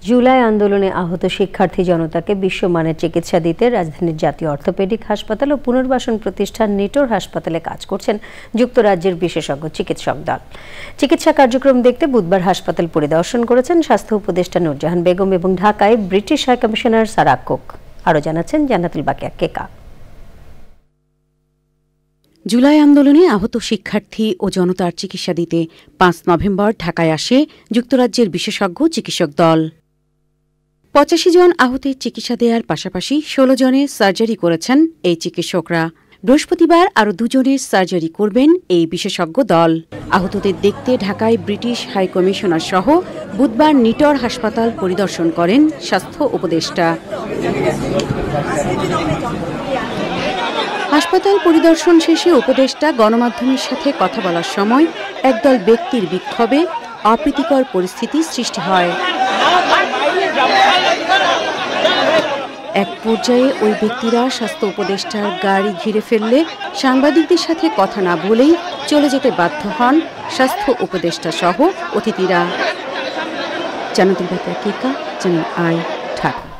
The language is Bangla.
জুলাই আন্দোলনে আহত শিক্ষার্থী জনতাকে বিশ্বমানের চিকিৎসা দিতে রাজধানীর জাতীয় অর্থোপেডিক হাসপাতাল ও পুনর্বাসন প্রতিষ্ঠান নিটোর হাসপাতালে কাজ করছেন যুক্তরাজ্যের বিশেষজ্ঞ চিকিৎসক দল। চিকিৎসা কার্যক্রম দেখতে বুধবার হাসপাতাল পরিদর্শন করেছেন স্বাস্থ্য উপদেষ্টা নূরজাহান বেগম এবং ঢাকায় British high commissioner Sarah Cook. আরও জানাচ্ছেন জান্নাতুল বাকিয়া কেকা। জুলাই আন্দোলনে আহত শিক্ষার্থী ও জনতার চিকিৎসা দিতে ৫ নভেম্বর ঢাকায় আসে যুক্তরাজ্যের বিশেষজ্ঞ চিকিৎসক দল। ৮৫ জন আহতের চিকিৎসা দেওয়ার পাশাপাশি ১৬ জনের সার্জারি করেছেন এই চিকিৎসকরা। বৃহস্পতিবার আরও ২ জনের সার্জারি করবেন এই বিশেষজ্ঞ দল। আহতদের দেখতে ঢাকায় ব্রিটিশ হাই কমিশনার সহ বুধবার নিটোর হাসপাতাল পরিদর্শন করেন স্বাস্থ্য উপদেষ্টা। হাসপাতাল পরিদর্শন শেষে উপদেষ্টা গণমাধ্যমের সাথে কথা বলার সময় একদল ব্যক্তির বিক্ষোভে অপ্রীতিকর পরিস্থিতি সৃষ্টি হয়। এক পর্যায়ে ওই ব্যক্তিরা স্বাস্থ্য উপদেষ্টার গাড়ি ঘিরে ফেললে সাংবাদিকদের সাথে কথা না বলেই চলে যেতে বাধ্য হন স্বাস্থ্য উপদেষ্টা সহ অতিথিরা। জান্নাতুল বাকিয়া কেকা, চ্যানেল আই, ঢাকা।